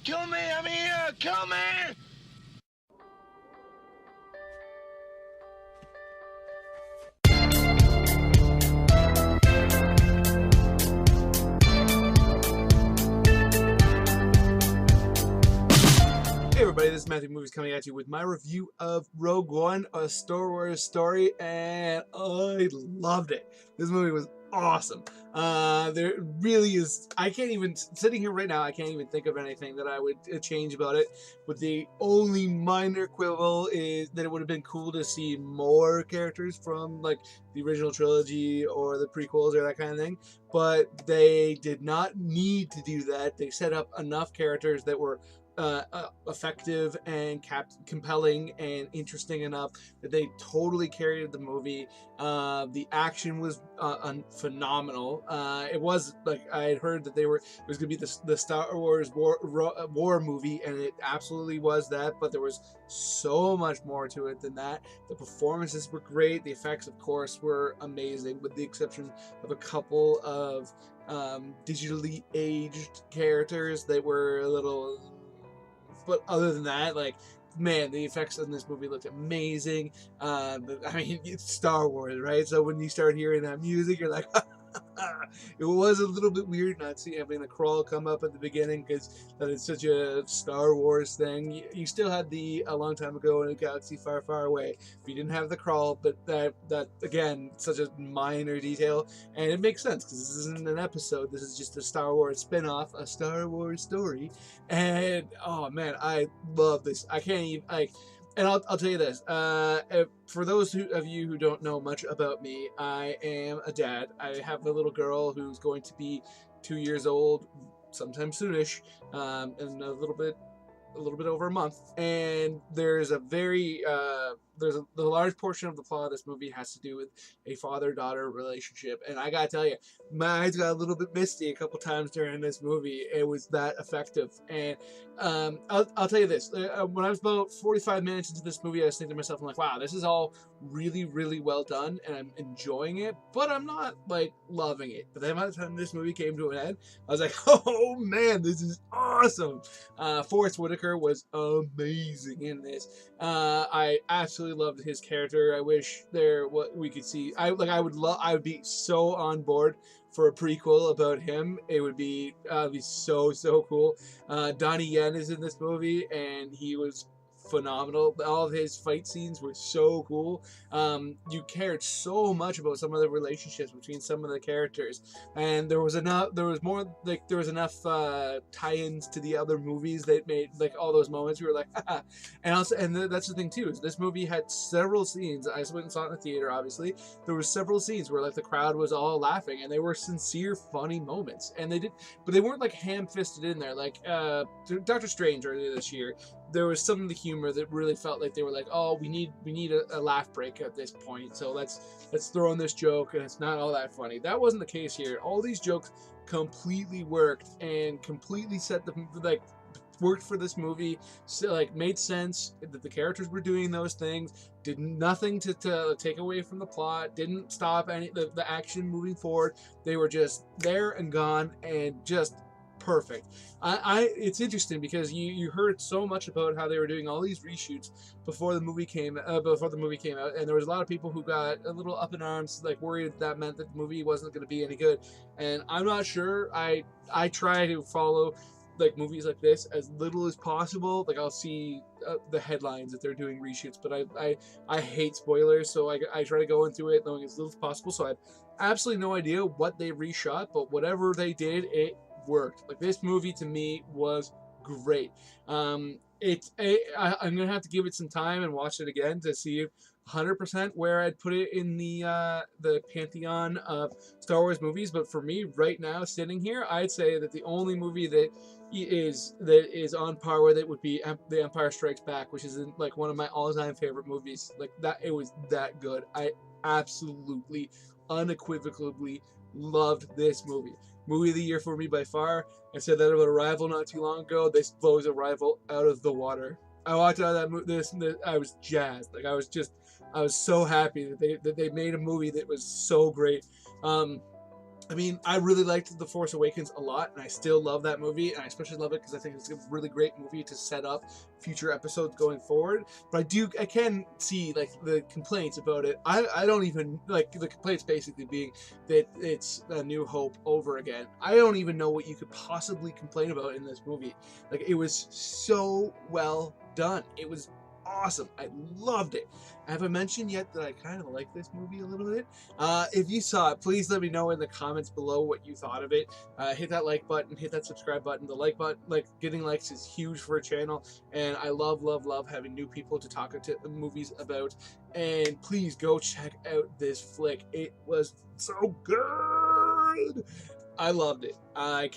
Kill me! I'm here! Kill me! Hey everybody, this is Matthew Movies coming at you with my review of Rogue One, a Star Wars story, and I loved it. This movie was awesome. There really is, I can't even, sitting here right now, I can't even think of anything that I would change about it, but the only minor quibble is that it would have been cool to see more characters from like the original trilogy or the prequels or that kind of thing, but they did not need to do that. They set up enough characters that were effective and compelling and interesting enough that they totally carried the movie. The action was phenomenal. It was like I had heard that it was going to be the Star Wars war movie, and it absolutely was that. But there was so much more to it than that. The performances were great. The effects, of course, were amazing, with the exception of a couple of digitally aged characters that were a little. But other than that, like, man, the effects in this movie looked amazing. I mean, it's Star Wars, right? So when you start hearing that music, you're like, it was a little bit weird not having the crawl come up at the beginning, because that is such a Star Wars thing. You still had the A Long Time Ago in a Galaxy Far, Far Away. You didn't have the crawl, but that again, such a minor detail, and it makes sense because this isn't an episode. This is just a Star Wars spin-off, a Star Wars story, and oh man, I love this. I can't even like. And I'll tell you this, for those of you who don't know much about me, I am a dad. I have a little girl who's going to be 2 years old sometime soonish, in a little bit over a month. And there's a very, the large portion of the plot of this movie has to do with a father-daughter relationship. And I gotta tell you, my eyes got a little bit misty a couple times during this movie. It was that effective. And I'll tell you this, when I was about 45 minutes into this movie, I was thinking to myself, I'm like, wow, this is all really, really well done, and I'm enjoying it, but I'm not like loving it. But then by the time this movie came to an end, I was like, oh man, this is awesome. Forrest Whitaker was amazing in this. I absolutely loved his character. I wish we could see. I would be so on board for a prequel about him. It would be so cool. Donnie Yen is in this movie, and he was phenomenal. All of his fight scenes were so cool. You cared so much about some of the relationships between some of the characters, and there was enough tie-ins to the other movies that made like all those moments we were like haha. And that's the thing too, is this movie had several scenes. I went and saw it in the theater, obviously. There were several scenes where like the crowd was all laughing, and they were sincere funny moments, and they weren't like ham-fisted in there like Doctor Strange earlier this year. There was some of the humor that really felt like they were like, oh, we need a laugh break at this point, so let's throw in this joke, and it's not all that funny. That wasn't the case here. All these jokes completely worked and completely worked for this movie. So like made sense that the characters were doing those things, did nothing to take away from the plot, didn't stop any the action moving forward. They were just there and gone, and just perfect. It's interesting because you heard so much about how they were doing all these reshoots before the movie came out, and there was a lot of people who got a little up in arms, like worried that meant that the movie wasn't going to be any good. And I'm not sure. I try to follow like movies like this as little as possible. Like I'll see the headlines if they're doing reshoots, but I hate spoilers, so I try to go into it knowing as little as possible. So I have absolutely no idea what they reshot, but whatever they did, it worked. Like this movie to me was great. I'm gonna have to give it some time and watch it again to see 100% where I'd put it in the pantheon of Star Wars movies. But for me right now, sitting here, I'd say that the only movie that is on par with it would be The Empire Strikes Back, which is like one of my all-time favorite movies. Like that, it was that good. I absolutely, unequivocally loved this movie. Movie of the year for me by far. I said that about Arrival not too long ago. This blows Arrival out of the water. I walked out of that movie. I was jazzed. Like I was so happy that they made a movie that was so great. I mean, I really liked The Force Awakens a lot, and I still love that movie, and I especially love it because I think it's a really great movie to set up future episodes going forward. But I can see like the complaints about it. I don't even like the complaints basically being that it's A New Hope over again. I don't even know what you could possibly complain about in this movie. Like, it was so well done. It was awesome. I loved it. Have I mentioned yet that I kind of like this movie a little bit? If you saw it, please let me know in the comments below what you thought of it. Hit that like button, hit that subscribe button. The like button, like getting likes is huge for a channel, and I love, love, love having new people to talk to movies about. And please go check out this flick. It was so good. I loved it. I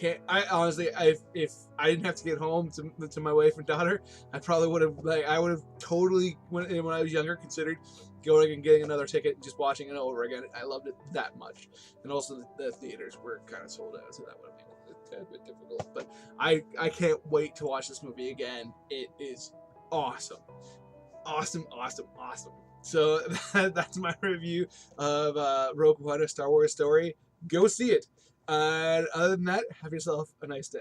honestly, if I didn't have to get home to my wife and daughter, I probably would have I would have totally when I was younger considered going and getting another ticket and just watching it over again. I loved it that much, and also the theaters were kind of sold out, so that would have been a bit difficult. But I can't wait to watch this movie again. It is awesome, awesome, awesome, awesome. So that's my review of Rogue One: A Star Wars Story. Go see it. And other than that, have yourself a nice day.